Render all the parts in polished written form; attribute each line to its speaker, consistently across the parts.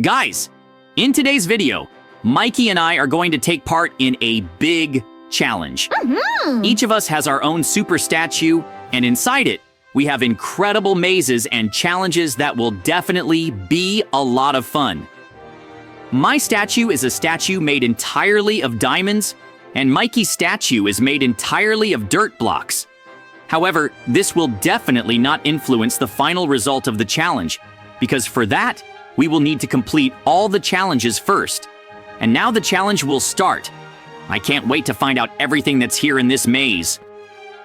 Speaker 1: Guys, in today's video, Mikey and I are going to take part in a big challenge. Each of us has our own super statue, and inside it, we have incredible mazes and challenges that will definitely be a lot of fun. My statue is a statue made entirely of diamonds, and Mikey's statue is made entirely of dirt blocks. However, this will definitely not influence the final result of the challenge, because for that, we will need to complete all the challenges first. And now the challenge will start. I can't wait to find out everything that's here in this maze.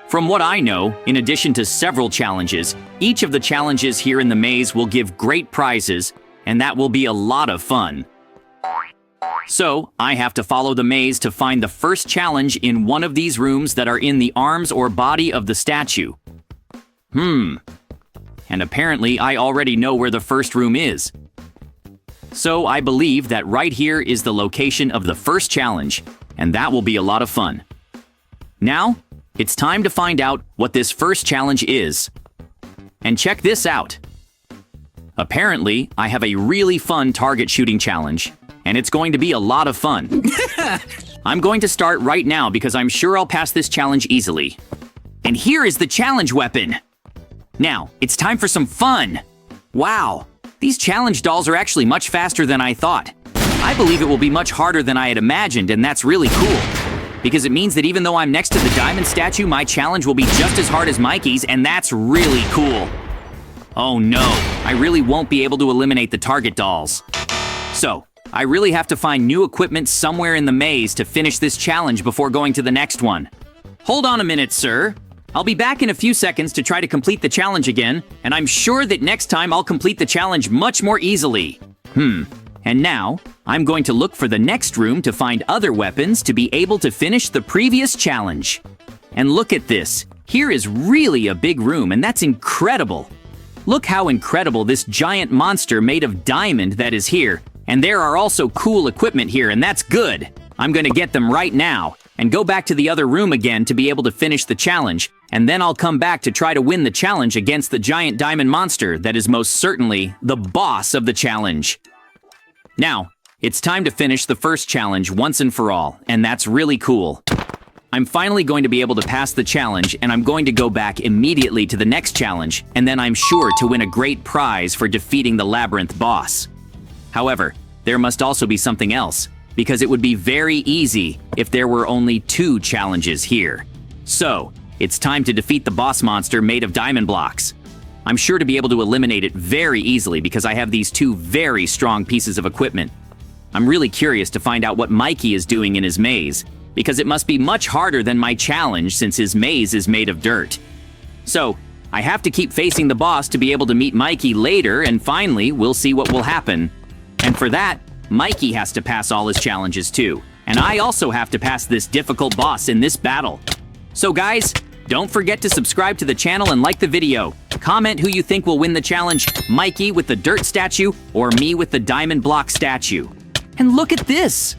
Speaker 1: From what I know, in addition to several challenges, each of the challenges here in the maze will give great prizes, and that will be a lot of fun. So, I have to follow the maze to find the first challenge in one of these rooms that are in the arms or body of the statue. And apparently I already know where the first room is. So I believe that right here is the location of the first challenge, and that will be a lot of fun. Now, it's time to find out what this first challenge is. And check this out. Apparently, I have a really fun target shooting challenge, and it's going to be a lot of fun. I'm going to start right now because I'm sure I'll pass this challenge easily. And here is the challenge weapon. Now, it's time for some fun. Wow, these challenge dolls are actually much faster than I thought. I believe it will be much harder than I had imagined, and that's really cool. Because it means that even though I'm next to the diamond statue, my challenge will be just as hard as Mikey's, and that's really cool. Oh no, I really won't be able to eliminate the target dolls. So, I really have to find new equipment somewhere in the maze to finish this challenge before going to the next one. Hold on a minute, sir. I'll be back in a few seconds to try to complete the challenge again, and I'm sure that next time I'll complete the challenge much more easily. And now, I'm going to look for the next room to find other weapons to be able to finish the previous challenge. And look at this. Here is really a big room, and that's incredible. Look how incredible this giant monster made of diamond that is here. And there are also cool equipment here, and that's good. I'm going to get them right now and go back to the other room again to be able to finish the challenge, and then I'll come back to try to win the challenge against the giant diamond monster that is most certainly the boss of the challenge. Now, it's time to finish the first challenge once and for all, and that's really cool. I'm finally going to be able to pass the challenge, and I'm going to go back immediately to the next challenge, and then I'm sure to win a great prize for defeating the labyrinth boss. However, there must also be something else, because it would be very easy if there were only 2 challenges here. So, it's time to defeat the boss monster made of diamond blocks. I'm sure to be able to eliminate it very easily because I have these 2 very strong pieces of equipment. I'm really curious to find out what Mikey is doing in his maze, because it must be much harder than my challenge since his maze is made of dirt. So, I have to keep facing the boss to be able to meet Mikey later, and finally, we'll see what will happen. And for that, Mikey has to pass all his challenges too, and I also have to pass this difficult boss in this battle. So guys, don't forget to subscribe to the channel and like the video. Comment who you think will win the challenge, Mikey with the dirt statue or me with the diamond block statue. And look at this!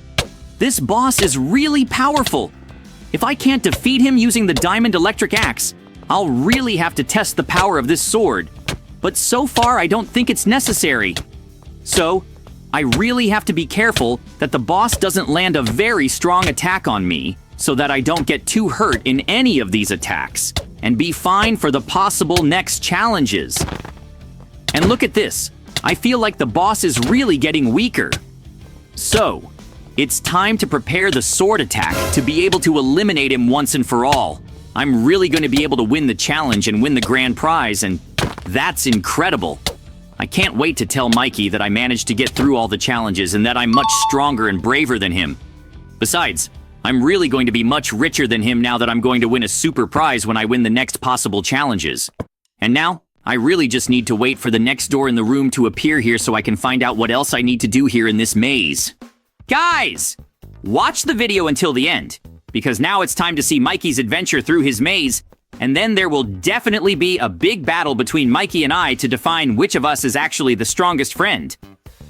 Speaker 1: This boss is really powerful. If I can't defeat him using the diamond electric axe, I'll really have to test the power of this sword. But so far, I don't think it's necessary. So, I really have to be careful that the boss doesn't land a very strong attack on me so that I don't get too hurt in any of these attacks and be fine for the possible next challenges. And look at this. I feel like the boss is really getting weaker. So, it's time to prepare the sword attack to be able to eliminate him once and for all. I'm really going to be able to win the challenge and win the grand prize, and that's incredible. I can't wait to tell Mikey that I managed to get through all the challenges and that I'm much stronger and braver than him. Besides, I'm really going to be much richer than him now that I'm going to win a super prize when I win the next possible challenges. And now, I really just need to wait for the next door in the room to appear here so I can find out what else I need to do here in this maze. Guys! Watch the video until the end, because now it's time to see Mikey's adventure through his maze, and then there will definitely be a big battle between Mikey and I to define which of us is actually the strongest friend.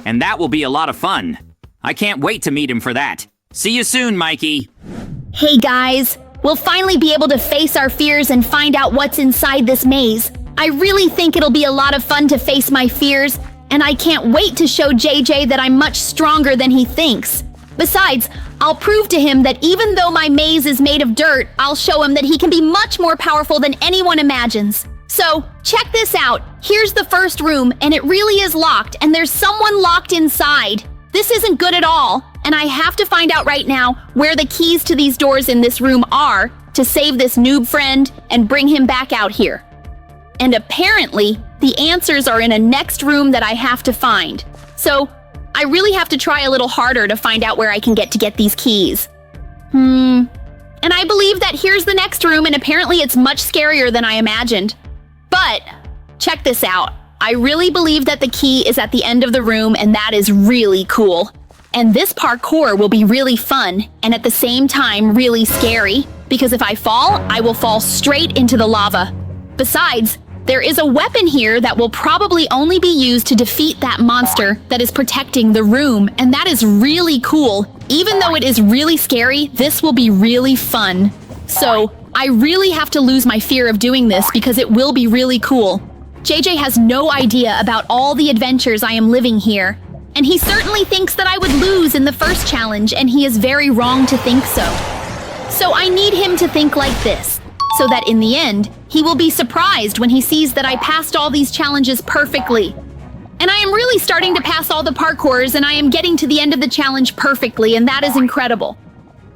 Speaker 1: And that will be a lot of fun. I can't wait to meet him for that. See you soon, Mikey!
Speaker 2: Hey guys, we'll finally be able to face our fears and find out what's inside this maze. I really think it'll be a lot of fun to face my fears and I can't wait to show JJ that I'm much stronger than he thinks. Besides, I'll prove to him that even though my maze is made of dirt, I'll show him that he can be much more powerful than anyone imagines. So, check this out. Here's the first room, and it really is locked, and there's someone locked inside. This isn't good at all, and I have to find out right now where the keys to these doors in this room are to save this noob friend and bring him back out here. And apparently, the answers are in a next room that I have to find. So, I really have to try a little harder to find out where I can get these keys. And I believe that here's the next room, and apparently it's much scarier than I imagined. But, check this out. I really believe that the key is at the end of the room, and that is really cool. And this parkour will be really fun, and at the same time really scary, because if I fall, I will fall straight into the lava. Besides, there is a weapon here that will probably only be used to defeat that monster that is protecting the room, and that is really cool. Even though it is really scary, this will be really fun. So, I really have to lose my fear of doing this because it will be really cool. JJ has no idea about all the adventures I am living here, and he certainly thinks that I would lose in the first challenge, and he is very wrong to think so. So I need him to think like this, so that in the end, he will be surprised when he sees that I passed all these challenges perfectly. And I am really starting to pass all the parkours, and I am getting to the end of the challenge perfectly, and that is incredible.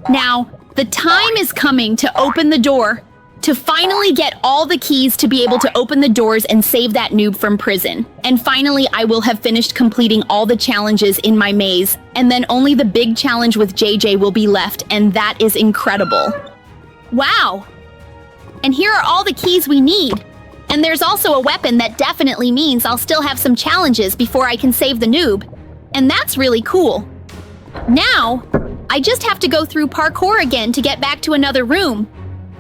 Speaker 2: Now, the time is coming to open the door, to finally get all the keys to be able to open the doors and save that noob from prison. And finally, I will have finished completing all the challenges in my maze, and then only the big challenge with JJ will be left, and that is incredible. Wow! And here are all the keys we need. And there's also a weapon that definitely means I'll still have some challenges before I can save the noob. And that's really cool. Now, I just have to go through parkour again to get back to another room.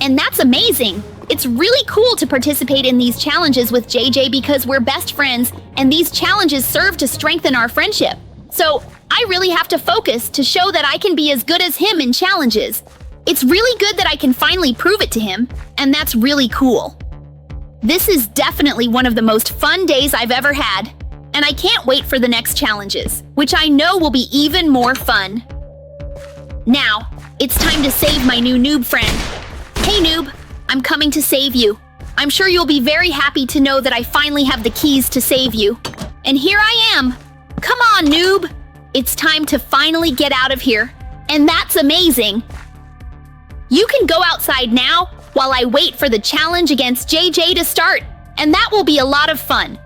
Speaker 2: And that's amazing! It's really cool to participate in these challenges with JJ because we're best friends, and these challenges serve to strengthen our friendship. So, I really have to focus to show that I can be as good as him in challenges. It's really good that I can finally prove it to him, and that's really cool. This is definitely one of the most fun days I've ever had, and I can't wait for the next challenges, which I know will be even more fun. Now, it's time to save my new noob friend. Hey noob, I'm coming to save you. I'm sure you'll be very happy to know that I finally have the keys to save you. And here I am. Come on, noob. It's time to finally get out of here. And that's amazing. You can go outside now while I wait for the challenge against JJ to start, and that will be a lot of fun.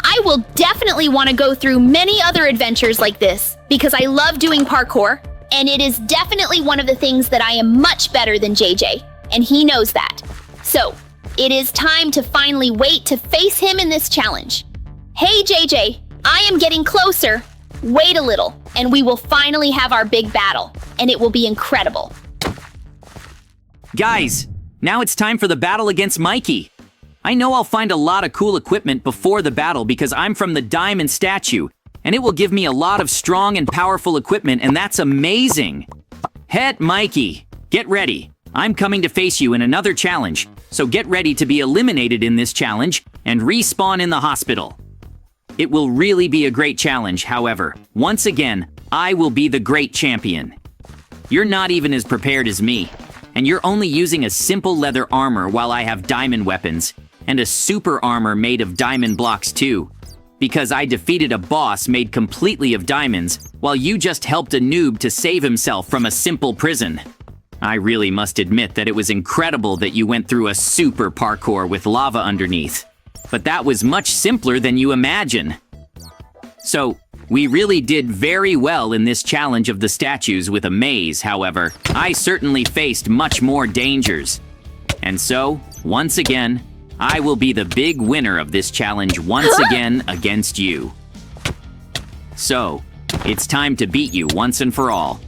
Speaker 2: I will definitely want to go through many other adventures like this because I love doing parkour, and it is definitely one of the things that I am much better than JJ, and he knows that. So, it is time to finally wait to face him in this challenge. Hey JJ, I am getting closer. Wait a little, and we will finally have our big battle, and it will be incredible.
Speaker 1: Guys, now it's time for the battle against Mikey. I know I'll find a lot of cool equipment before the battle because I'm from the diamond statue, and it will give me a lot of strong and powerful equipment, and that's amazing. Het Mikey, get ready. I'm coming to face you in another challenge, so get ready to be eliminated in this challenge and respawn in the hospital. It will really be a great challenge, however. Once again, I will be the great champion. You're not even as prepared as me, and you're only using a simple leather armor while I have diamond weapons, and a super armor made of diamond blocks too. Because I defeated a boss made completely of diamonds, while you just helped a noob to save himself from a simple prison. I really must admit that it was incredible that you went through a super parkour with lava underneath. But that was much simpler than you imagine. So, we really did very well in this challenge of the statues with a maze, however. I certainly faced much more dangers. And so, once again, I will be the big winner of this challenge once again against you. So, it's time to beat you once and for all.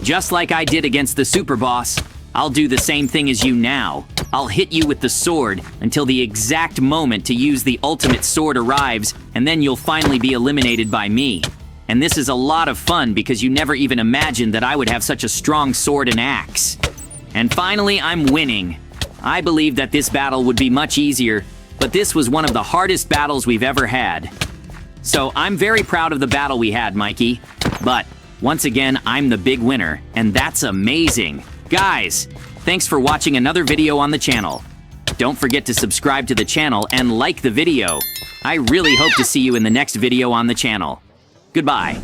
Speaker 1: Just like I did against the super boss, I'll do the same thing as you now. I'll hit you with the sword until the exact moment to use the ultimate sword arrives, and then you'll finally be eliminated by me. And this is a lot of fun because you never even imagined that I would have such a strong sword and axe. And finally, I'm winning. I believed that this battle would be much easier, but this was one of the hardest battles we've ever had. So I'm very proud of the battle we had, Mikey. But once again, I'm the big winner, and that's amazing. Guys, thanks for watching another video on the channel. Don't forget to subscribe to the channel and like the video. I really hope to see you in the next video on the channel. Goodbye.